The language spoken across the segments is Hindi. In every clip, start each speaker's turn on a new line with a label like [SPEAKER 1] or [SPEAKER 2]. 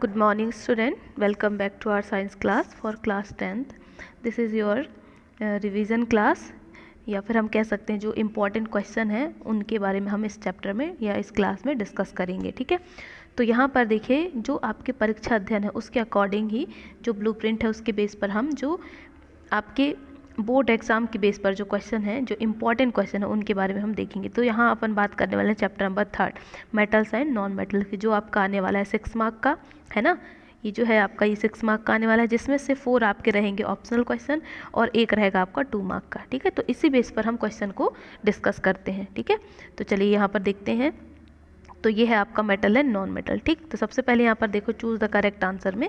[SPEAKER 1] Good morning student, welcome back to our science class for class 10th. This is your revision class या फिर हम कह सकते हैं जो इम्पोर्टेंट क्वेश्चन हैं उनके बारे में हम इस चैप्टर में या इस क्लास में डिस्कस करेंगे। ठीक है, तो यहाँ पर देखिए जो आपके परीक्षा अध्ययन है उसके अकॉर्डिंग ही जो ब्लूप्रिंट है उसके बेस पर हम जो आपके बोर्ड एग्जाम के बेस पर जो क्वेश्चन है जो इंपॉर्टेंट क्वेश्चन है उनके बारे में हम देखेंगे। तो यहाँ अपन बात करने वाले हैं chapter number 3 metals and non metal की, जो आपका आने वाला है 6 मार्क का है ना। ये जो है आपका ये 6 मार्क का आने वाला है, जिसमें से 4 आपके रहेंगे ऑप्शनल क्वेश्चन और 1 रहेगा आपका 2 मार्क का। ठीक है, तो इसी बेस पर हम क्वेश्चन को डिस्कस करते हैं। ठीक है, तो चलिए यहाँ पर देखते हैं। तो ये है आपका मेटल एंड नॉन मेटल। ठीक, तो सबसे पहले यहाँ पर देखो चूज द करेक्ट आंसर में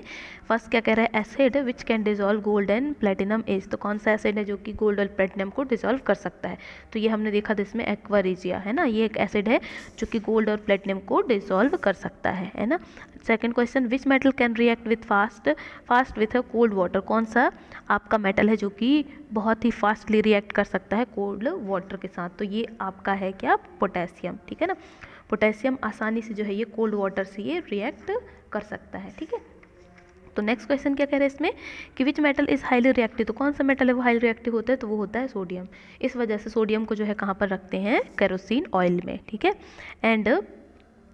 [SPEAKER 1] फर्स्ट क्या कह रहा है, acid which can dissolve gold and platinum age. तो कौन सा एसिड है जो कि गोल्ड और प्लेटिनम को डिजोल्व कर सकता है? तो ये हमने देखा था इसमें एक्वा रेजिया है ना, ये एक एसिड है जो कि गोल्ड और प्लेटिनम को डिजोल्व कर सकता है ना। Second question, which metal can react with fast with a cold water. कौन सा आपका मेटल है जो कि बहुत ही फास्टली रिएक्ट कर सकता है कोल्ड वाटर के साथ? तो ये आपका है क्या, पोटेशियम। ठीक है ना, पोटेशियम आसानी से जो है ये कोल्ड वाटर से ये रिएक्ट कर सकता है। ठीक है, तो नेक्स्ट क्वेश्चन क्या कह रहे हैं इसमें कि which metal is highly reactive. तो कौन सा मेटल है वो हाईली रिएक्टिव होता है? तो वो होता है सोडियम। इस वजह से सोडियम को जो है कहाँ पर रखते हैं, केरोसिन ऑयल में। ठीक है, and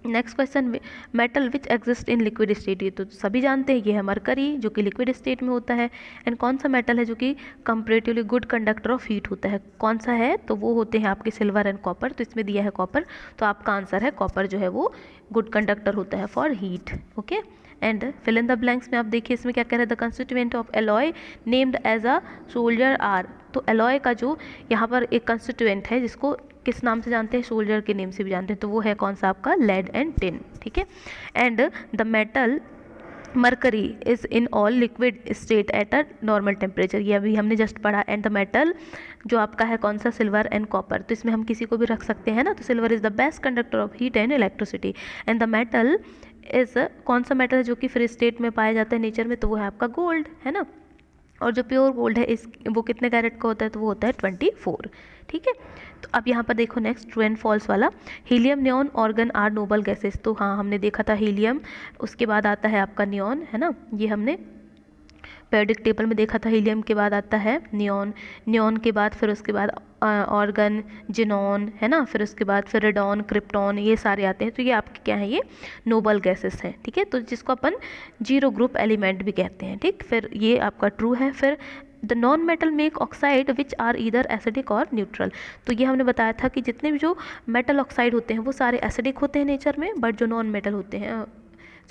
[SPEAKER 1] next question, metal which exist in liquid state. ये तो सभी जानते हैं, ये है मरकरी जो कि लिक्विड स्टेट में होता है। एंड कौन सा मेटल है जो कि comparatively good conductor of heat होता है? कौन सा है? तो वो होते हैं आपके सिल्वर एंड कॉपर। तो इसमें दिया है कॉपर, तो आपका आंसर है कॉपर जो है वो गुड कंडक्टर होता है for heat. Okay, and fill in the blanks में आप देखिए इसमें क्या कह रहा है, the constituent of alloy named as a solder are. तो एलॉय का जो यहाँ पर एक कंस्टिट्यूएंट है जिसको किस नाम से जानते हैं, सोल्जर के नेम से भी जानते हैं, तो वो है कौन सा आपका, लेड एंड टिन। ठीक है, and the metal mercury is in all liquid state at a normal temperature. ये अभी हमने जस्ट पढ़ा। एंड द मेटल जो आपका है कौन सा, सिल्वर एंड कॉपर। तो इसमें हम किसी को भी रख सकते हैं ना, तो silver is the best conductor of heat and electricity. And the metal is कौन सा मेटल है जो कि फ्री स्टेट में पाया जाता है नेचर में? तो वो है आपका गोल्ड है ना। और जो प्योर गोल्ड है इस वो कितने कैरेट का होता है? तो वो होता है 24। ठीक है, तो अब यहाँ पर देखो नेक्स्ट ट्रू एंड फॉल्स वाला, helium neon argon are noble gases. तो हाँ हमने देखा था हीलियम, उसके बाद आता है आपका नियॉन है ना, ये हमने पेरियोडिक टेबल में देखा था। हीलियम के बाद आता है नियॉन, नियॉन के बाद फिर उसके बाद ऑर्गन, जिनॉन है ना, फिर उसके बाद फिर रेडॉन, क्रिप्टॉन, ये सारे आते हैं। तो ये आपके क्या है, ये नोबल गैसेस हैं। ठीक है, तो जिसको अपन जीरो ग्रुप एलिमेंट भी कहते हैं। ठीक, फिर ये आपका ट्रू है। फिर the non metal make oxide which are either acidic or neutral. तो ये हमने बताया था कि जितने भी जो मेटल ऑक्साइड होते हैं वो सारे एसिडिक होते हैं नेचर में, बट जो नॉन मेटल होते हैं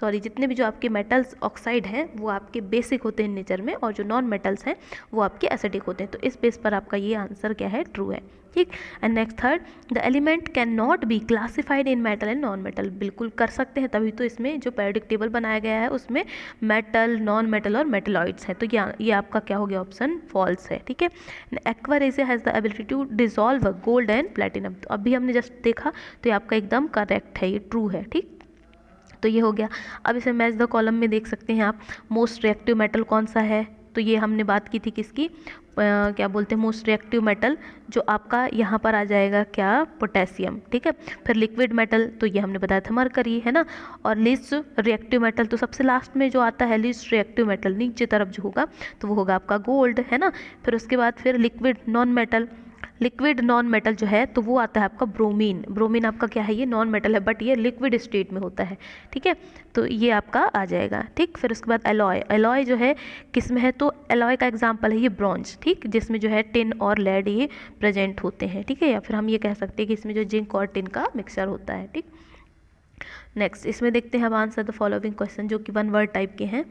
[SPEAKER 1] जितने भी जो आपके मेटल्स ऑक्साइड हैं वो आपके बेसिक होते हैं नेचर में, और जो नॉन मेटल्स हैं वो आपके एसिडिक होते हैं। तो इस बेस पर आपका ये आंसर क्या है, ट्रू है। ठीक, and next third, the element can not be classified in metal and non metal. बिल्कुल कर सकते हैं, तभी तो इसमें जो पेरियोडिक टेबल बनाया गया है उसमें मेटल, नॉन मेटल और मेटलॉइड्स हैं। तो ये आपका क्या हो गया, ऑप्शन फॉल्स है। ठीक है, aqua regia has the ability to dissolve gold and platinum. तो अभी हमने जस्ट देखा, तो ये आपका एकदम करेक्ट है, ये ट्रू है। ठीक, तो ये हो गया। अब इसे मैच द कॉलम में देख सकते हैं आप, मोस्ट रिएक्टिव मेटल कौन सा है? तो ये हमने बात की थी किसकी, क्या बोलते हैं, मोस्ट रिएक्टिव मेटल जो आपका यहाँ पर आ जाएगा क्या, पोटेशियम। ठीक है, फिर लिक्विड मेटल तो ये हमने बताया था मरकरी है ना। और लीस्ट रिएक्टिव मेटल तो सबसे लास्ट में जो आता है लीस्ट रिएक्टिव मेटल नीचे तरफ जो होगा तो वो होगा आपका गोल्ड है ना। फिर उसके बाद फिर liquid non metal, liquid non metal जो है तो वो आता है आपका ब्रोमीन। ब्रोमीन आपका क्या है, ये नॉन मेटल है बट ये लिक्विड स्टेट में होता है। ठीक है, तो ये आपका आ जाएगा। ठीक, फिर उसके बाद एलॉय, एलॉय जो है किस में है, तो एलॉय का एग्जांपल है ये ब्रॉन्ज। ठीक, जिसमें जो है टिन और लेड ये प्रेजेंट होते हैं। ठीक है, या फिर हम ये कह सकते हैं कि इसमें जो जिंक और टिन का मिक्सचर होता है। ठीक, नेक्स्ट इसमें देखते हैं अब आंसर द फॉलोइंग क्वेश्चन जो कि वन वर्ड टाइप के हैं।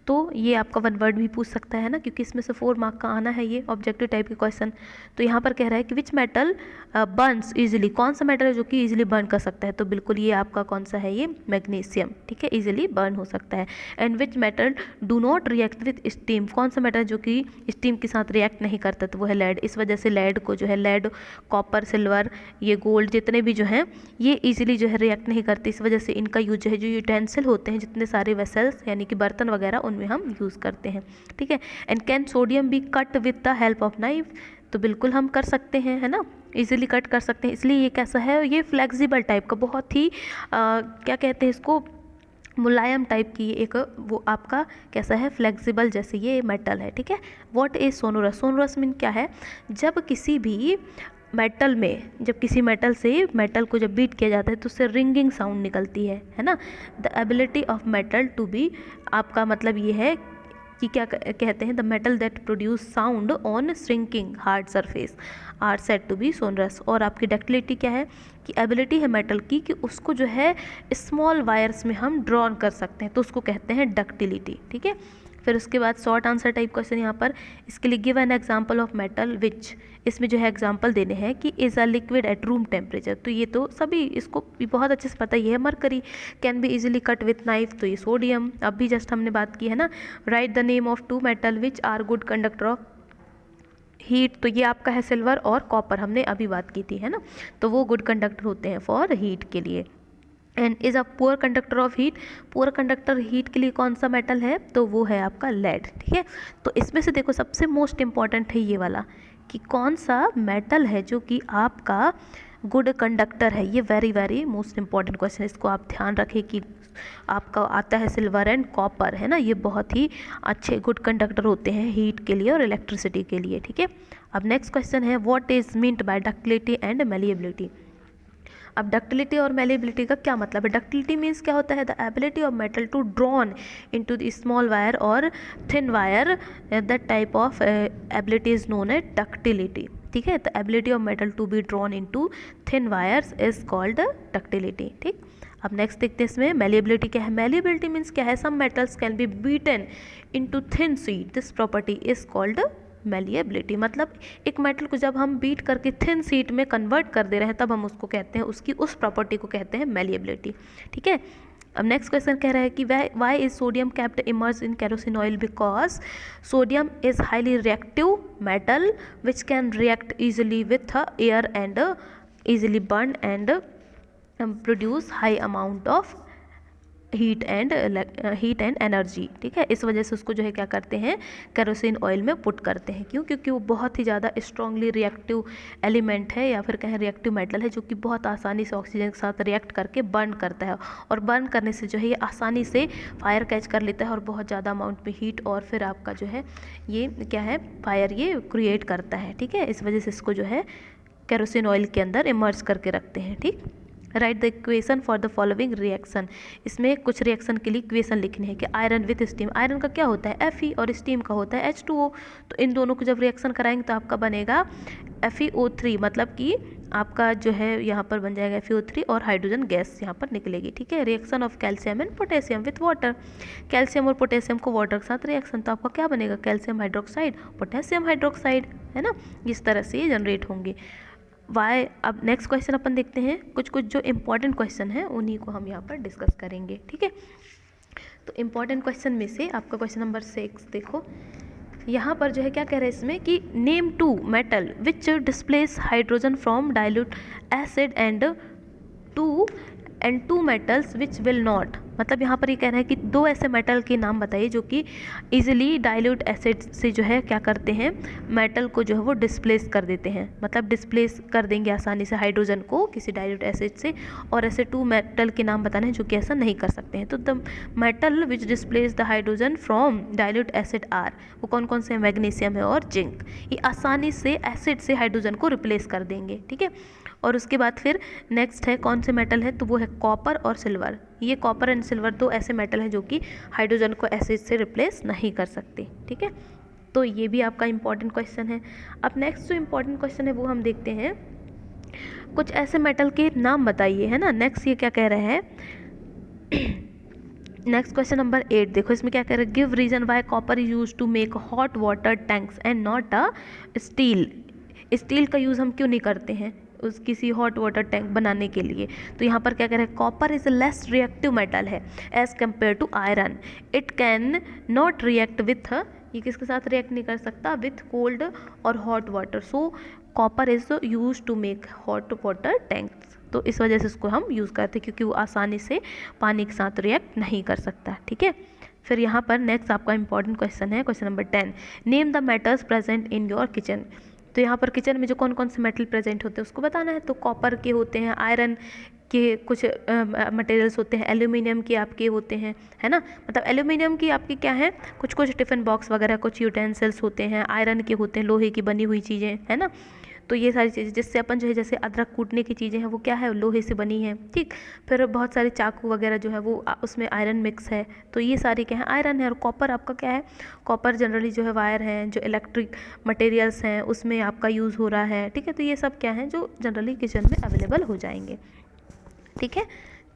[SPEAKER 1] तो ये आपका वन वर्ड भी पूछ सकता है ना, क्योंकि इसमें से 4 मार्क का आना है ये ऑब्जेक्टिव टाइप के क्वेश्चन। तो यहाँ पर कह रहा है कि विच मेटल बर्न्स इजीली। कौन सा मेटल है जो कि इजीली बर्न कर सकता है? तो बिल्कुल ये आपका कौन सा है, ये मैग्नीशियम। ठीक है, इजीली बर्न हो सकता है। And which metal do not react with steam. कौन सा मेटल जो कि स्टीम के साथ रिएक्ट नहीं करता? तो वो है लेड। इस वजह से लेड को जो है, लेड, कॉपर, सिल्वर, ये गोल्ड जितने भी जो हैं ये इजीली जो है रिएक्ट नहीं करते। इस वजह से इनका यूज जो है, जो यूटेंसिल होते हैं जितने सारे वेसल्स यानी कि बर्तन वगैरह उनमें हम यूज़ करते हैं। ठीक है, and can sodium be cut with the help of knife. तो बिल्कुल हम कर सकते हैं है ना, इजीली कट कर सकते हैं। इसलिए ये कैसा है, ये फ्लेक्सिबल टाइप का, बहुत ही क्या कहते हैं इसको, मुलायम टाइप की एक वो आपका कैसा है, फ्लेक्सिबल जैसे ये मेटल है, ठीक है। What is sonorous? Sonorous mean क्या है, जब किसी भी मेटल में, जब किसी मेटल से मेटल को जब बीट किया जाता है तो उससे रिंगिंग साउंड निकलती है ना। The ability of metal to be, आपका मतलब ये है कि क्या कहते हैं, the metal that produce sound on shrinking hard surface are said to be sonorous. और आपकी डक्टिलिटी क्या है, कि एबिलिटी है मेटल की कि उसको जो है स्मॉल वायर्स में हम ड्रॉन कर सकते हैं, तो उसको कहते हैं डक्टिलिटी, ठीक है। फिर उसके बाद शॉर्ट आंसर टाइप क्वेश्चन यहाँ पर, इसके लिए give an example of metal which, इसमें जो है एग्जांपल देने हैं कि is a liquid at room temperature, तो ये तो सभी इसको भी बहुत अच्छे से पता ही है। Mercury can be easily cut with knife, तो ये सोडियम, अब भी जस्ट हमने बात की है ना। Right the name of two metal which are good conductor of heat, तो ये आपका है सिल्वर और कॉपर, हमने अभी बात की थी है ना, तो वो गुड कंडक्टर होते हैं फॉर हीट के लिए। And is a poor conductor of heat, poor conductor heat के लिए कौन सा मेटल है, तो वो है आपका लेड, ठीक है। तो इसमें से देखो सबसे मोस्ट इम्पॉर्टेंट है ये वाला, कि कौन सा मेटल है जो कि आपका गुड कंडक्टर है, ये very very most important question, इसको आप ध्यान रखें कि आपका आता है सिल्वर एंड कॉपर, है ना, ये बहुत ही अच्छे गुड कंडक्टर होते हैं हीट के लिए और इलेक्ट्रिसिटी के लिए, ठीक है। अब नेक्स्ट क्वेश्चन है, what is meant by ductility and malleability. अब डक्टिलिटी और मैलिएबिलिटी का क्या मतलब है? डक्टिलिटी मीन्स क्या होता है, the ability of metal to drawn into the small wire और thin wire, that type of ability is known as ductility, ठीक है। The ability of metal to be drawn into thin wires is called ductility, ठीक। अब नेक्स्ट देखते हैं इसमें मैलिएबिलिटी क्या है। मैलिएबिलिटी मीन्स क्या है, some metals can be beaten into thin sheet, this property is called malleability, मतलब एक मेटल को जब हम बीट करके थिन शीट में कन्वर्ट कर दे रहे हैं तब हम उसको कहते हैं, उसकी उस प्रॉपर्टी को कहते हैं मैलिएबिलिटी, ठीक है। अब नेक्स्ट क्वेश्चन कह रहा है कि why is sodium kept immerse in kerosene oil, because sodium is highly reactive metal which can react easily with air and easily burn and produce high amount of heat and energy, ठीक है। इस वजह से उसको जो है क्या करते हैं, केरोसिन ऑयल में पुट करते हैं, क्यों? क्योंकि वो बहुत ही ज़्यादा स्ट्रांगली रिएक्टिव एलिमेंट है या फिर कहें रिएक्टिव मेटल है, जो कि बहुत आसानी से ऑक्सीजन के साथ रिएक्ट करके बर्न करता है, और बर्न करने से जो है ये आसानी से फायर कैच कर लेता है और बहुत ज़्यादा अमाउंट में हीट और फिर आपका जो है ये क्या है, फायर ये क्रिएट करता है, ठीक है। इस वजह से इसको जो है केरोसिन ऑयल के अंदर इमर्ज करके रखते हैं, ठीक। Right the equation for the following reaction, इसमें कुछ रिएक्शन के लिए इक्वेशन लिखनी है कि आयरन विथ स्टीम, आयरन का क्या होता है Fe और स्टीम का होता है H2O, तो इन दोनों को जब रिएक्शन कराएंगे तो आपका बनेगा FeO3, मतलब कि आपका जो है यहाँ पर बन जाएगा FeO3 और हाइड्रोजन गैस यहाँ पर निकलेगी, ठीक है। Reaction of calcium and potassium with water, calcium और पोटेशियम को वाटर के साथ रिएक्शन, तो आपका क्या बनेगा, कैल्शियम हाइड्रोक्साइड पोटेशियम हाइड्रोक्साइड, है ना, इस तरह से ये जनरेट होंगे। वाई, अब नेक्स्ट क्वेश्चन अपन देखते हैं, कुछ कुछ जो इंपॉर्टेंट क्वेश्चन है उन्हीं को हम यहाँ पर डिस्कस करेंगे, ठीक है। तो इंपॉर्टेंट क्वेश्चन में से आपका क्वेश्चन नंबर 6 देखो, यहाँ पर जो है क्या कह रहे हैं इसमें कि name two metal which displace hydrogen from dilute acid and two metals which will not, मतलब यहाँ पर ये कह रहे हैं कि दो ऐसे मेटल के नाम बताइए जो कि इजीली डाइल्यूट एसिड से जो है क्या करते हैं, मेटल को जो है वो डिस्प्लेस कर देते हैं, मतलब डिस्प्लेस कर देंगे आसानी से हाइड्रोजन को किसी डाइल्यूट एसिड से, और ऐसे टू मेटल के नाम बताने हैं जो कि ऐसा नहीं कर सकते हैं। तो the metal which displace the hydrogen from dilute acid are, वो कौन कौन से, मैग्नीशियम है और जिंक, ये आसानी से एसिड से हाइड्रोजन को रिप्लेस कर देंगे, ठीक है। और उसके बाद फिर नेक्स्ट है कौन से मेटल है, तो वो है कॉपर और सिल्वर, ये कॉपर एंड सिल्वर दो ऐसे मेटल हैं जो कि हाइड्रोजन को एसिड से रिप्लेस नहीं कर सकते, ठीक है। तो ये भी आपका इंपॉर्टेंट क्वेश्चन है। अब नेक्स्ट जो इंपॉर्टेंट क्वेश्चन है वो हम देखते हैं, कुछ ऐसे मेटल के नाम बताइए, है ना। नेक्स्ट ये क्या कह रहे हैं, नेक्स्ट क्वेश्चन नंबर 8 देखो, इसमें क्या कह रहे हैं, give reason why copper is use to make hot water tanks and not a steel, steel का यूज़ हम क्यों नहीं करते हैं उस किसी हॉट वाटर टैंक बनाने के लिए। तो यहाँ पर क्या कह रहे हैं, copper is less reactive metal है as compare to iron, it can not react with, ये किसके साथ रिएक्ट नहीं कर सकता, विथ कोल्ड और hot water, so copper is use to make hot water tanks, तो इस वजह से इसको हम यूज़ करते हैं क्योंकि वो आसानी से पानी के साथ रिएक्ट नहीं कर सकता, ठीक है। फिर यहाँ पर नेक्स्ट आपका इंपॉर्टेंट क्वेश्चन है, question number 10, name the metals present in your kitchen, तो यहाँ पर किचन में जो कौन कौन से मेटल प्रेजेंट होते हैं उसको बताना है। तो कॉपर के होते हैं, आयरन के कुछ मटेरियल्स होते हैं, एल्यूमिनियम के आपके होते हैं, है ना, मतलब एल्यूमिनियम की आपके क्या है, कुछ कुछ टिफ़िन बॉक्स वगैरह, कुछ यूटेंसिल्स होते हैं, आयरन के होते हैं, लोहे की बनी हुई चीज़ें, है ना। तो ये सारी चीज़ें जिससे अपन जो है, जैसे अदरक कूटने की चीज़ें हैं वो क्या है, लोहे से बनी है, ठीक। फिर बहुत सारे चाकू वगैरह जो है वो उसमें आयरन मिक्स है, तो ये सारी क्या है, आयरन है। और कॉपर आपका क्या है, कॉपर जनरली जो है वायर है, जो इलेक्ट्रिक मटेरियल्स हैं उसमें आपका यूज़ हो रहा है, ठीक है। तो ये सब क्या है जो जनरली किचन में अवेलेबल हो जाएंगे, ठीक है।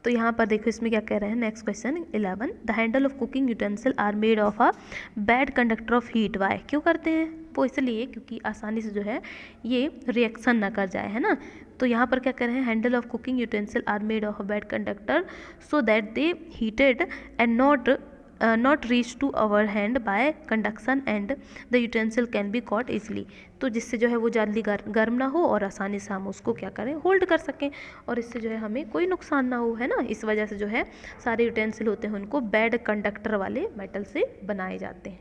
[SPEAKER 1] तो यहाँ पर देखो इसमें क्या कह रहे हैं, next question 11, the handle of cooking utensil are made of a bad conductor of heat, why, क्यों करते हैं वो, इसलिए क्योंकि आसानी से जो है ये रिएक्शन ना कर जाए, है ना। तो यहाँ पर क्या कह रहे हैं, handle of cooking utensil are made of a bad conductor so that they heated and not reach to our hand by conduction and the utensil can be caught easily, तो जिससे जो है वो जल्दी गर्म ना हो और आसानी से हम उसको क्या करें, होल्ड कर सकें, और इससे जो है हमें कोई नुकसान ना हो, है ना। इस वजह से जो है सारे यूटेंसिल होते हैं उनको बैड कंडक्टर वाले मेटल से बनाए जाते हैं,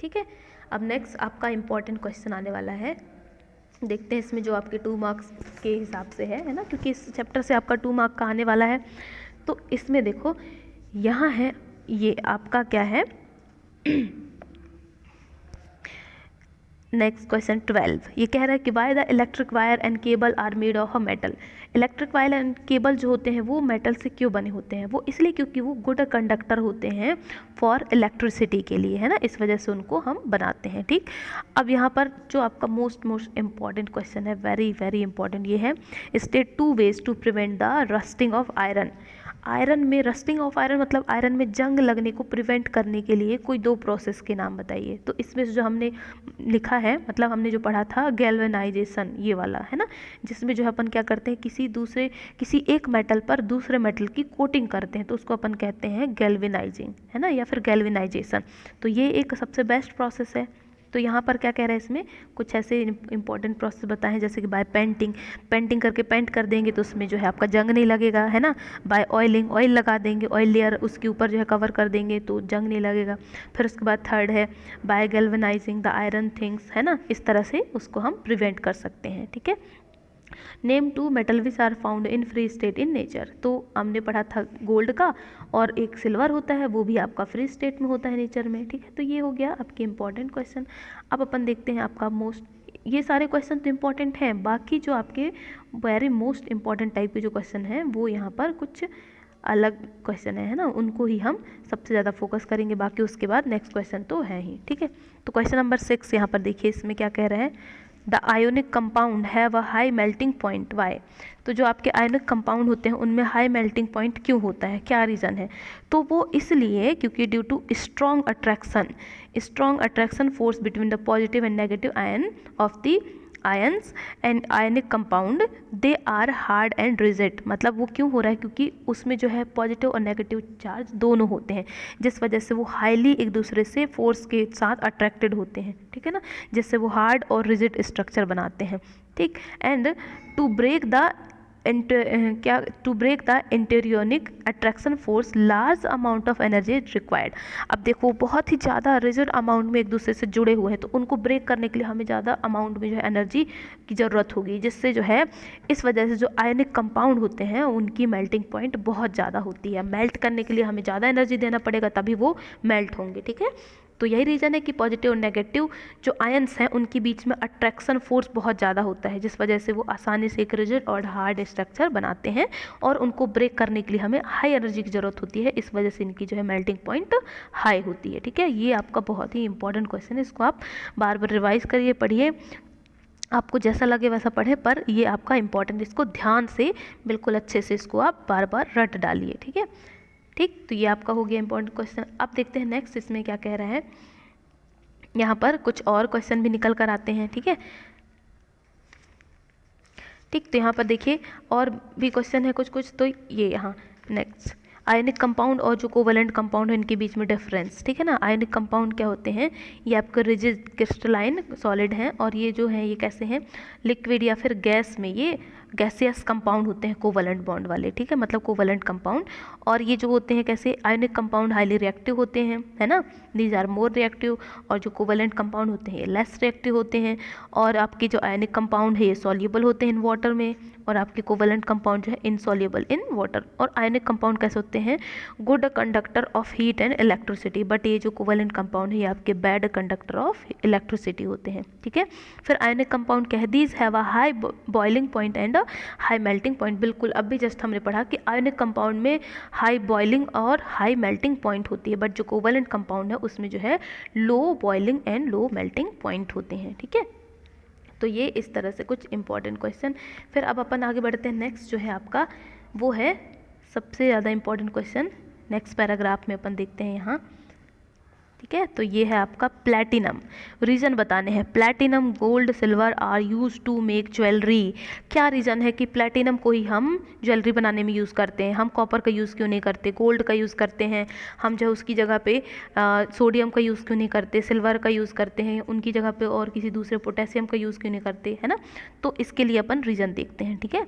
[SPEAKER 1] ठीक है। अब नेक्स्ट आपका इम्पॉर्टेंट क्वेश्चन आने वाला है, देखते हैं इसमें जो आपके 2 मार्क्स के हिसाब से है ना, क्योंकि इस चैप्टर से आपका 2 मार्क का आने वाला है। तो इसमें देखो यहाँ है, ये आपका क्या है नेक्स्ट क्वेश्चन 12, ये कह रहा है कि why the electric wire and cable are made of a metal, electric wire and cable जो होते हैं वो मेटल से क्यों बने होते हैं, वो इसलिए क्योंकि वो गुड कंडक्टर होते हैं फॉर इलेक्ट्रिसिटी के लिए, है ना, इस वजह से उनको हम बनाते हैं, ठीक। अब यहाँ पर जो आपका मोस्ट इम्पॉर्टेंट क्वेश्चन है, वेरी वेरी इंपॉर्टेंट, ये है state 2 ways to prevent the rusting of iron, iron में रस्टिंग ऑफ आयरन मतलब आयरन में जंग लगने को प्रिवेंट करने के लिए कोई 2 प्रोसेस के नाम बताइए। तो इसमें जो हमने लिखा है, मतलब हमने जो पढ़ा था गैल्वेनाइजेशन, ये वाला है ना, जिसमें जो है अपन क्या करते हैं, किसी एक मेटल पर दूसरे मेटल की कोटिंग करते हैं, तो उसको अपन कहते हैं गैल्वेनाइजिंग, है ना, या फिर गैल्वेनाइजेशन। तो ये एक सबसे बेस्ट प्रोसेस है। तो यहाँ पर क्या कह रहे हैं, इसमें कुछ ऐसे इंपॉर्टेंट प्रोसेस बताए हैं, जैसे कि बाय पेंटिंग करके पेंट कर देंगे तो उसमें जो है आपका जंग नहीं लगेगा, है ना। बाय ऑयलिंग, ऑयल लगा देंगे, ऑयल लेयर उसके ऊपर जो है कवर कर देंगे तो जंग नहीं लगेगा। फिर उसके बाद थर्ड है by galvanising the iron things, है ना, इस तरह से उसको हम प्रिवेंट कर सकते हैं, ठीक है। Name 2 metal which are found in free state in nature, तो हमने पढ़ा था गोल्ड का, और एक सिल्वर होता है, वो भी आपका फ्री स्टेट में होता है नेचर में, ठीक है। तो ये हो गया आपके इंपॉर्टेंट क्वेश्चन। अब अपन देखते हैं आपका ये सारे क्वेश्चन तो इंपॉर्टेंट हैं, बाकी जो आपके वेरी मोस्ट इंपॉर्टेंट टाइप के जो क्वेश्चन हैं वो यहाँ पर कुछ अलग क्वेश्चन है ना, उनको ही हम सबसे ज़्यादा फोकस करेंगे, बाकी उसके बाद नेक्स्ट क्वेश्चन तो है ही, ठीक है। तो क्वेश्चन नंबर 6 यहाँ पर देखिए, इसमें क्या कह रहे हैं, the ionic compound have a high melting point, why, तो जो आपके आयोनिक कंपाउंड होते हैं उनमें हाई मेल्टिंग पॉइंट क्यों होता है, क्या रीज़न है, तो वो इसलिए क्योंकि due to strong attraction force between the positive and negative ion of the ions and ionic compound, they are hard and rigid, मतलब वो क्यों हो रहा है, क्योंकि उसमें जो है पॉजिटिव और नेगेटिव चार्ज दोनों होते हैं, जिस वजह से वो हाईली एक दूसरे से फोर्स के साथ अट्रैक्टेड होते हैं, ठीक है ना, जिससे वो हार्ड और रिजिड स्ट्रक्चर बनाते हैं, ठीक। And to break the interionic attraction force large amount of energy required, अब देखो बहुत ही ज़्यादा रिजिड अमाउंट में एक दूसरे से जुड़े हुए हैं, तो उनको ब्रेक करने के लिए हमें ज़्यादा अमाउंट में जो है एनर्जी की ज़रूरत होगी, जिससे जो है इस वजह से जो आयनिक कंपाउंड होते हैं उनकी मेल्टिंग पॉइंट बहुत ज़्यादा होती है, मेल्ट करने के लिए हमें ज़्यादा एनर्जी देना पड़ेगा तभी वो मेल्ट होंगे, ठीक है। तो यही रीज़न है कि पॉजिटिव और नेगेटिव जो आयंस हैं उनके बीच में अट्रैक्शन फोर्स बहुत ज़्यादा होता है, जिस वजह से वो आसानी से एक रिजिड और हार्ड स्ट्रक्चर बनाते हैं, और उनको ब्रेक करने के लिए हमें हाई एनर्जी की ज़रूरत होती है, इस वजह से इनकी जो है मेल्टिंग पॉइंट हाई होती है, ठीक है। ये आपका बहुत ही इंपॉर्टेंट क्वेश्चन है, इसको आप बार बार रिवाइज करिए, पढ़िए, आपको जैसा लगे वैसा पढ़े, पर ये आपका इंपॉर्टेंट, इसको ध्यान से बिल्कुल अच्छे से इसको आप बार बार रट डालिए, ठीक है, ठीक। तो ये आपका हो गया इंपॉर्टेंट क्वेश्चन। अब देखते हैं नेक्स्ट इसमें क्या कह रहा है, यहाँ पर कुछ और क्वेश्चन भी निकल कर आते हैं, ठीक है, ठीक। तो यहाँ पर देखिए और भी क्वेश्चन है कुछ, तो ये यहाँ नेक्स्ट आयनिक कंपाउंड और जो कोवेलेंट कंपाउंड है इनके बीच में डिफरेंस, ठीक है ना। आयनिक कंपाउंड क्या होते हैं, ये आपके रिजिड क्रिस्टलाइन सॉलिड हैं, और ये जो है ये कैसे हैं, लिक्विड या फिर गैस में ये गैसियस कंपाउंड होते हैं कोवलेंट बॉन्ड वाले, ठीक है, मतलब कोवलेंट कंपाउंड। और ये जो होते हैं कैसे, आयनिक कंपाउंड हाईली रिएक्टिव होते हैं, है ना, दीज आर मोर रिएक्टिव। और जो कोवलेंट कंपाउंड होते हैं ये लेस रिएक्टिव होते हैं। और आपके जो आयनिक कंपाउंड है ये सॉल्युबल होते हैं इन वाटर में, और आपके कोवलेंट कंपाउंड जो है इनसॉल्युबल इन वाटर। और आयनिक कंपाउंड कैसे होते हैं, good conductor of heat and electricity, but ये जो कोवलेंट कंपाउंड है ये आपके बैड कंडक्टर ऑफ इलेक्ट्रिसिटी होते हैं, ठीक है। फिर आयनिक कंपाउंड क्या है, these have a high boiling point and a high melting point. बिल्कुल अभी जस्ट हमने पढ़ा कि आयनिक कंपाउंड में हाई बॉइलिंग और हाई मेल्टिंग पॉइंट होती है, बट जो कोवलेंट कंपाउंड है उसमें जो है low boiling and low melting point होते हैं, ठीक है। तो ये इस तरह से कुछ इंपॉर्टेंट क्वेश्चन। फिर अब अपन आगे बढ़ते हैं, नेक्स्ट जो है आपका वो है सबसे ज़्यादा इंपॉर्टेंट क्वेश्चन, नेक्स्ट पैराग्राफ में अपन देखते हैं यहाँ, ठीक है। तो ये है आपका प्लैटिनम, रीज़न बताने हैं। Platinum gold silver are use to make jewellery. क्या रीज़न है कि प्लैटिनम को ही हम ज्वेलरी बनाने में यूज़ करते हैं, हम कॉपर का यूज़ क्यों नहीं करते, गोल्ड का यूज़ करते हैं, हम जो उसकी जगह पे सोडियम का यूज़ क्यों नहीं करते, सिल्वर का यूज़ करते हैं उनकी जगह पे, और किसी दूसरे पोटेशियम का यूज़ क्यों नहीं करते, है ना। तो इसके लिए अपन रीज़न देखते हैं, ठीक है।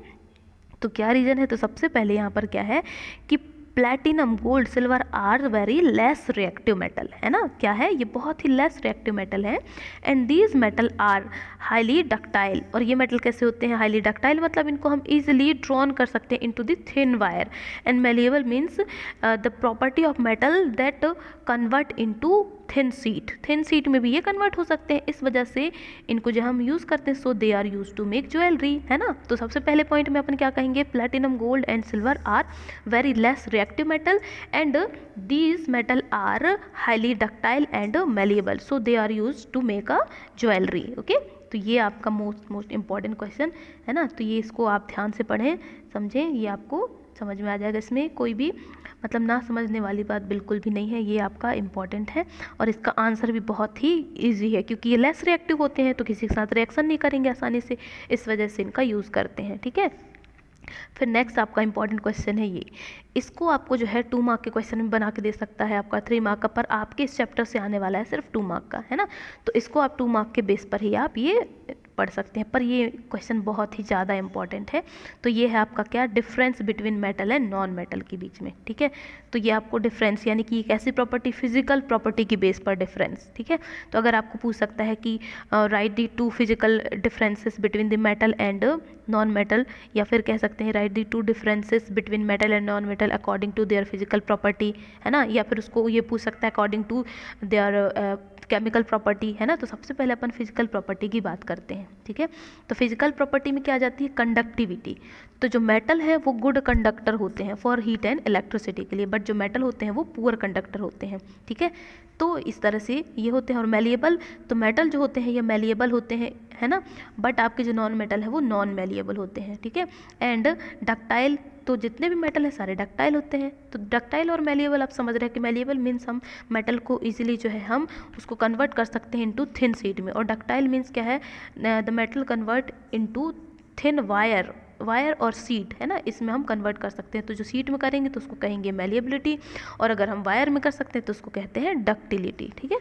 [SPEAKER 1] तो क्या रीज़न है, तो सबसे पहले यहाँ पर क्या है कि platinum gold silver are very less reactive metal, है ना, क्या है ये बहुत ही लेस रिएक्टिव मेटल है। And these metal are highly ductile, और ये मेटल कैसे होते हैं, हाईली डक्टाइल मतलब इनको हम इजीली ड्रॉन कर सकते हैं into the thin wire. And malleable means the property of metal that convert into thin sheet, thin sheet में भी ये कन्वर्ट हो सकते हैं, इस वजह से इनको जो हम यूज़ करते हैं, so they are use to make jewellery, है ना। तो सबसे पहले पॉइंट में अपन क्या कहेंगे, platinum gold and silver are very less reactive metal and these metal are highly ductile and malleable, so they are use to make a jewellery, okay. तो ये आपका मोस्ट इंपॉर्टेंट क्वेश्चन है ना, तो ये इसको आप ध्यान से पढ़ें, समझें, ये आपको समझ में आ जाएगा। इसमें कोई भी मतलब ना समझने वाली बात बिल्कुल भी नहीं है, ये आपका इम्पॉर्टेंट है। और इसका आंसर भी बहुत ही इजी है, क्योंकि ये लेस रिएक्टिव होते हैं तो किसी के साथ रिएक्शन नहीं करेंगे आसानी से, इस वजह से इनका यूज़ करते हैं, ठीक है। फिर नेक्स्ट आपका इंपॉर्टेंट क्वेश्चन है ये, इसको आपको जो है 2 मार्क के क्वेश्चन में बना के दे सकता है आपका 3 मार्क का, पर आपके इस चैप्टर से आने वाला है सिर्फ 2 मार्क का, है ना। तो इसको आप 2 मार्क के बेस पर ही आप ये पढ़ सकते हैं, पर ये क्वेश्चन बहुत ही ज़्यादा इंपॉर्टेंट है। तो ये है आपका क्या, difference between metal and non metal के बीच में, ठीक है। तो ये आपको डिफरेंस यानी कि एक ऐसी प्रॉपर्टी, फिजिकल प्रॉपर्टी की बेस पर डिफरेंस, ठीक है। तो अगर आपको पूछ सकता है कि write the 2 physical differences between the metal and non metal, या फिर कह सकते हैं write the 2 differences between metal and non metal according to their physical property, है ना, या फिर उसको ये पूछ सकता है according to their chemical property, है ना। तो सबसे पहले अपन फिजिकल प्रॉपर्टी की बात करते हैं, ठीक है। तो फिजिकल प्रॉपर्टी में क्या आ जाती है, कंडक्टिविटी। तो जो मेटल है वो गुड कंडक्टर होते हैं फॉर हीट एंड इलेक्ट्रिसिटी के लिए, बट जो मेटल होते हैं वो पुअर कंडक्टर होते हैं, ठीक है। तो इस तरह से ये होते हैं। और मेलिएबल, तो मेटल जो होते हैं ये मेलिएबल होते हैं, है ना, बट आपके जो नॉन मेटल है वो नॉन मेलिएबल होते हैं, ठीक है। एंड डक्टाइल, तो जितने भी मेटल है सारे डक्टाइल होते हैं। तो डक्टाइल और मेलिएबल आप समझ रहे हैं कि मेलिएबल मीन्स हम मेटल को इजीली जो है हम उसको कन्वर्ट कर सकते हैं इनटू थिन शीट में, और डक्टाइल मीन्स क्या है, the metal convert into thin wire, wire और सीट, है ना, इसमें हम कन्वर्ट कर सकते हैं। तो जो सीट में करेंगे तो उसको कहेंगे मेलिएबिलिटी, और अगर हम वायर में कर सकते हैं तो उसको कहते हैं डक्टिलिटी, ठीक है।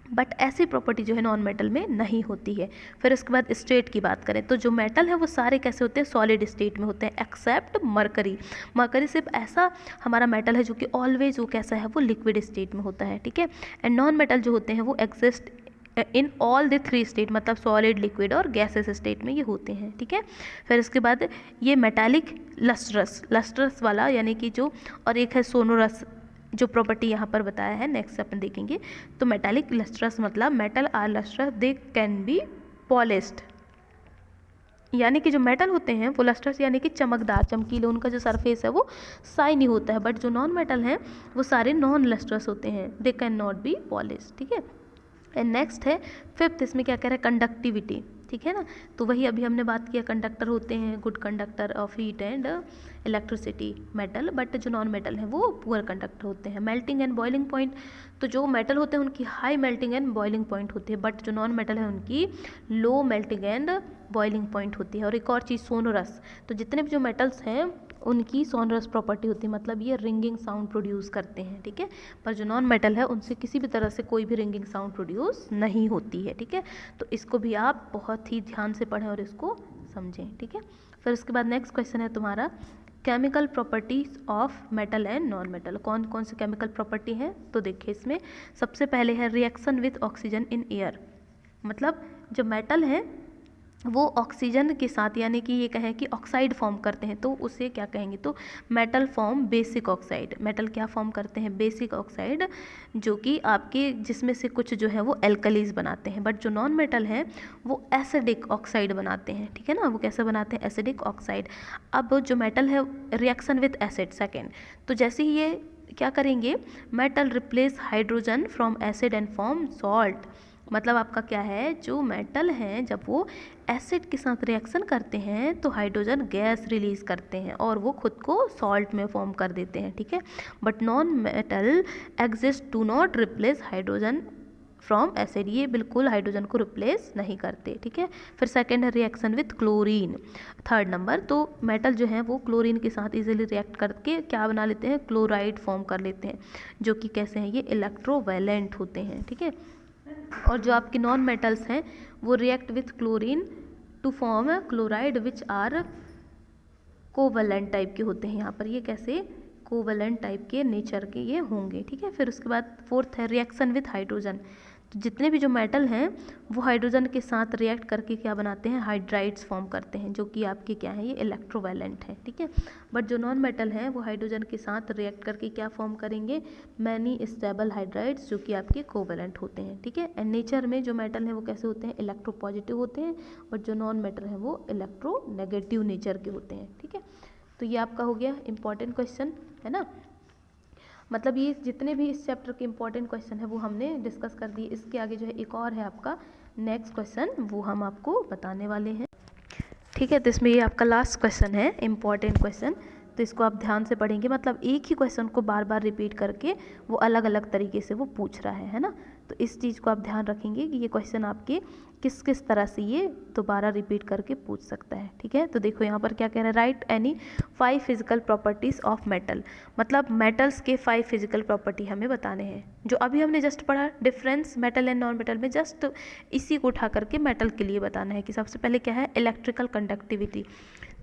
[SPEAKER 1] बट ऐसी प्रॉपर्टी जो है नॉन मेटल में नहीं होती है। फिर उसके बाद स्टेट की बात करें तो जो मेटल है वो सारे कैसे होते हैं, सॉलिड स्टेट में होते हैं, एक्सेप्ट मरकरी। मरकरी सिर्फ ऐसा हमारा मेटल है जो कि ऑलवेज वो कैसा है, वो लिक्विड स्टेट में होता है, ठीक है। एंड नॉन मेटल जो होते हैं वो exist in all the 3 state, मतलब सॉलिड, लिक्विड और गैसेस स्टेट में ये होते हैं, ठीक है। फिर इसके बाद ये मेटालिक लस्ट्रस, लस्ट्रस वाला यानी कि जो, और एक है सोनोरस, जो प्रॉपर्टी यहाँ पर बताया है नेक्स्ट अपन देखेंगे। तो मेटालिक लस्ट्रस मतलब metal are lustrous, they can be polished, यानी कि जो मेटल होते हैं वो लस्ट्रस यानी कि चमकदार, चमकीले, उनका जो सरफेस है वो शाइनी होता है। बट जो नॉन मेटल हैं वो सारे नॉन लस्ट्रस होते हैं, they can not be polished, ठीक है। एंड नेक्स्ट है 5th, इसमें क्या कह रहा है, कंडक्टिविटी, ठीक है ना। तो वही अभी हमने बात किया, कंडक्टर होते हैं good conductor of heat and electricity metal, but जो नॉन मेटल हैं वो पुअर कंडक्टर होते हैं। मेल्टिंग एंड बॉइलिंग पॉइंट, तो जो मेटल होते हैं उनकी high melting and boiling point होती है, बट जो नॉन मेटल है उनकी low melting and boiling point होती है। और एक और चीज़ सोनोरस, तो जितने भी जो मेटल्स हैं उनकी सोनरस प्रॉपर्टी होती है, मतलब ये रिंगिंग साउंड प्रोड्यूस करते हैं, ठीक है। पर जो नॉन मेटल है उनसे किसी भी तरह से कोई भी रिंगिंग साउंड प्रोड्यूस नहीं होती है, ठीक है। तो इसको भी आप बहुत ही ध्यान से पढ़ें और इसको समझें, ठीक है। फिर उसके बाद नेक्स्ट क्वेश्चन है तुम्हारा chemical properties of metal and non metal. कौन कौन से केमिकल प्रॉपर्टी हैं, तो देखिए इसमें सबसे पहले है reaction with oxygen in air. मतलब जो मेटल है वो ऑक्सीजन के साथ, यानी कि ये कहें कि ऑक्साइड फॉर्म करते हैं, तो उसे क्या कहेंगे, तो metal form basic oxide. Metal क्या फॉर्म करते हैं, बेसिक ऑक्साइड, जो कि आपके जिसमें से कुछ जो है वो एल्कलीज बनाते हैं, बट जो नॉन मेटल है वो एसिडिक ऑक्साइड बनाते हैं, ठीक है ना। वो कैसे बनाते हैं, एसिडिक ऑक्साइड। अब जो मेटल है रिएक्शन विथ एसिड सेकेंड, तो जैसे ही ये क्या करेंगे, metal replace hydrogen from acid and form salt. मतलब आपका क्या है, जो मेटल हैं जब वो एसिड के साथ रिएक्शन करते हैं तो हाइड्रोजन गैस रिलीज करते हैं और वो खुद को सॉल्ट में फॉर्म कर देते हैं, ठीक है। But non metal exist do not replace hydrogen from acid, ये बिल्कुल हाइड्रोजन को रिप्लेस नहीं करते, ठीक है। फिर सेकेंड है reaction with chlorine, third number. तो मेटल जो है वो क्लोरीन के साथ इजीली रिएक्ट करके क्या बना लेते हैं, क्लोराइड फॉर्म कर लेते हैं, जो कि कैसे हैं, ये इलेक्ट्रोवैलेंट होते हैं, ठीक है। और जो आपके नॉन मेटल्स हैं वो react with chlorine to form chloride which are covalent type के होते हैं। यहाँ पर ये कैसे, कोवलेंट टाइप के नेचर के ये होंगे, ठीक है। फिर उसके बाद फोर्थ है रिएक्शन विथ हाइड्रोजन। तो जितने भी जो मेटल हैं वो हाइड्रोजन के साथ रिएक्ट करके क्या बनाते हैं, हाइड्राइड्स फॉर्म करते हैं, जो कि आपके क्या है, ये इलेक्ट्रोवैलेंट है, ठीक है। बट जो नॉन मेटल हैं वो हाइड्रोजन के साथ रिएक्ट करके क्या फॉर्म करेंगे, मैनी स्टेबल हाइड्राइड्स, जो कि आपके कोवलेंट होते हैं, ठीक है। एंड नेचर में जो मेटल हैं वो कैसे होते हैं, इलेक्ट्रोपॉजिटिव होते हैं, और जो नॉन मेटल हैं वो इलेक्ट्रोनेगेटिव नेचर के होते हैं, ठीक है। तो ये आपका हो गया इंपॉर्टेंट क्वेश्चन, है ना। मतलब ये जितने भी इस चैप्टर के इंपॉर्टेंट क्वेश्चन है वो हमने डिस्कस कर दिए। इसके आगे जो है एक और है आपका नेक्स्ट क्वेश्चन, वो हम आपको बताने वाले हैं, ठीक है। तो इसमें ये आपका लास्ट क्वेश्चन है इंपॉर्टेंट क्वेश्चन, तो इसको आप ध्यान से पढ़ेंगे। मतलब एक ही क्वेश्चन को बार बार रिपीट करके वो अलग अलग तरीके से वो पूछ रहा है ना। तो इस चीज़ को आप ध्यान रखेंगे कि ये क्वेश्चन आपके किस किस तरह से ये दोबारा रिपीट करके पूछ सकता है, ठीक है। तो देखो यहाँ पर क्या कह रहा है, right any 5 physical properties of metal. मतलब मेटल्स के 5 फिजिकल प्रॉपर्टी हमें बताने हैं। जो अभी हमने जस्ट पढ़ा difference metal and non metal में, जस्ट इसी को उठा करके मेटल के लिए बताना है कि सबसे पहले क्या है, इलेक्ट्रिकल कंडक्टिविटी।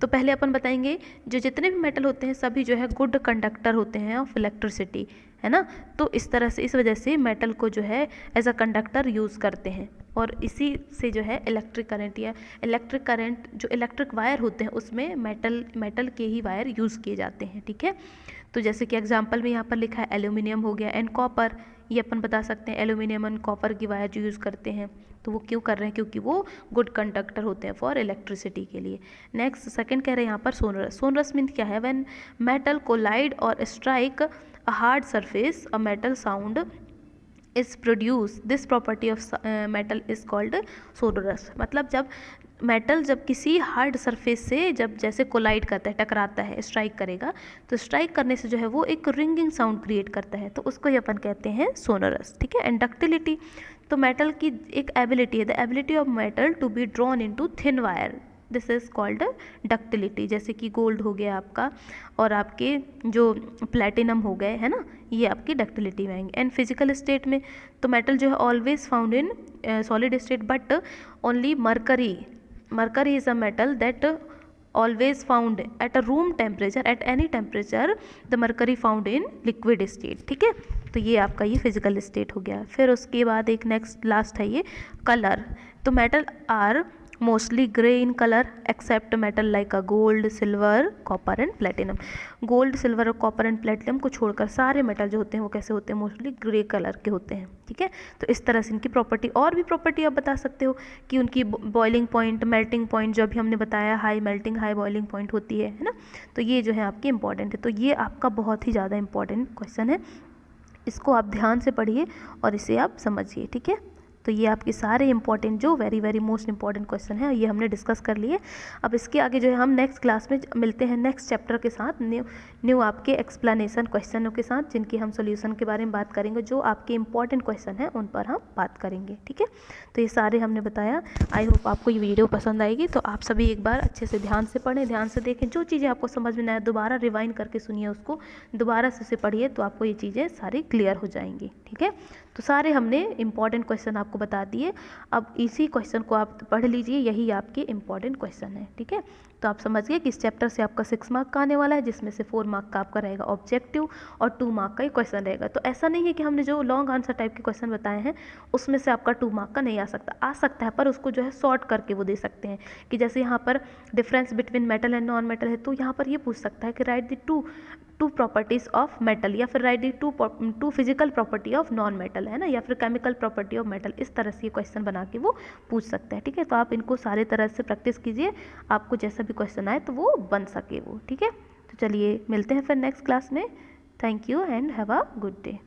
[SPEAKER 1] तो पहले अपन बताएंगे जो जितने भी मेटल होते हैं सभी जो है गुड कंडक्टर होते हैं ऑफ इलेक्ट्रिसिटी, है ना। तो इस तरह से, इस वजह से मेटल को जो है एज अ कंडक्टर यूज़ करते हैं, और इसी से जो है इलेक्ट्रिक करंट या इलेक्ट्रिक करंट, जो इलेक्ट्रिक वायर होते हैं उसमें मेटल के ही वायर यूज़ किए जाते हैं, ठीक है। तो जैसे कि एग्जांपल में यहाँ पर लिखा है एल्यूमिनियम हो गया एंड कॉपर, ये अपन बता सकते हैं एल्यूमिनियम एंड कॉपर की वायर जो यूज़ करते हैं, तो वो क्यों कर रहे हैं, क्योंकि वो गुड कंडक्टर होते हैं फॉर इलेक्ट्रिसिटी के लिए। नेक्स्ट सेकंड कह रहे हैं यहाँ पर सोनरस। सोनरस मीन क्या है, व्हेन मेटल कोलाइड और strike a hard surface a metal sound is produce, this property of metal is called sonorous. मतलब जब मेटल जब किसी हार्ड सरफेस से जब जैसे कोलाइड करता है, टकराता है, स्ट्राइक करेगा, तो स्ट्राइक करने से जो है वो एक रिंगिंग साउंड क्रिएट करता है, तो उसको ही अपन कहते हैं सोनरस, ठीक है। एंड डक्टिलिटी, तो मेटल की एक एबिलिटी है, the ability of metal to be drawn into thin wire, this is called ductility. जैसे कि गोल्ड हो गया आपका, और आपके जो प्लेटिनम हो गए, है ना, ये आपकी डक्टिलिटी में आएंगे। एंड फिजिकल स्टेट में तो मेटल जो है always found in solid state, but only mercury is a metal that always found at a room temperature, at any temperature the mercury found in liquid state, ठीक है। तो ये आपका ये फिजिकल स्टेट हो गया। फिर उसके बाद एक नेक्स्ट लास्ट है ये कलर। तो metal are mostly grey in colour except metal like a gold, silver, copper and platinum. Gold, silver और कॉपर एंड प्लेटिनम को छोड़कर सारे मेटल जो होते हैं वो कैसे होते हैं, मोस्टली ग्रे कलर के होते हैं, ठीक है। तो इस तरह से इनकी प्रॉपर्टी, और भी प्रॉपर्टी आप बता सकते हो कि उनकी बॉइलिंग पॉइंट, मेल्टिंग पॉइंट, जो अभी हमने बताया high melting high boiling point होती है ना। तो ये जो है आपकी इंपॉर्टेंट है। तो ये आपका बहुत ही ज़्यादा इंपॉर्टेंट क्वेश्चन है, इसको आप ध्यान से पढ़िए और इसे आप समझिए, ठीक है। तो ये आपके सारे इंपॉर्टेंट जो वेरी मोस्ट इंपॉर्टेंट क्वेश्चन है ये हमने डिस्कस कर लिए। अब इसके आगे जो है हम नेक्स्ट क्लास में मिलते हैं नेक्स्ट चैप्टर के साथ, न्यू आपके एक्सप्लेनेशन क्वेश्चनों के साथ, जिनकी हम सॉल्यूशन के बारे में बात करेंगे। जो आपके इंपॉर्टेंट क्वेश्चन हैं उन पर हम बात करेंगे, ठीक है। तो ये सारे हमने बताया। आई होप आपको ये वीडियो पसंद आएगी। तो आप सभी एक बार अच्छे से ध्यान से पढ़ें, ध्यान से देखें, जो चीज़ें आपको समझ में ना आए दोबारा रिवाइंड करके सुनिए, उसको दोबारा से उसे पढ़िए, तो आपको ये चीज़ें सारी क्लियर हो जाएंगी, ठीक है। तो सारे हमने इंपॉर्टेंट क्वेश्चन आपको आपको बता दिए। अब इसी क्वेश्चन को आप पढ़ लीजिए, यही आपके इम्पॉर्टेंट क्वेश्चन है, ठीक है। तो आप समझ गए कि इस चैप्टर से आपका 6 मार्क का आने वाला है, जिसमें से 4 मार्क का आपका रहेगा ऑब्जेक्टिव और 2 मार्क का ही क्वेश्चन रहेगा। तो ऐसा नहीं है कि हमने जो लॉन्ग आंसर टाइप के क्वेश्चन बताए हैं उसमें से आपका 2 मार्क का नहीं आ सकता है, पर उसको जो है शॉर्ट करके वो दे सकते हैं कि जैसे यहाँ पर difference between metal and non metal है, तो यहाँ पर ये पूछ सकता है कि right the two properties of metal, या फिर right the two physical property of non metal, है ना, या फिर केमिकल प्रॉपर्टी ऑफ मेटल। इस तरह से ये क्वेश्चन बना के वो पूछ सकते हैं, ठीक है। तो आप इनको सारे तरह से प्रैक्टिस कीजिए, आपको जैसा भी क्वेश्चन आए तो वो बन सके वो, ठीक है। तो चलिए मिलते हैं फिर नेक्स्ट क्लास में। Thank you and have a good day.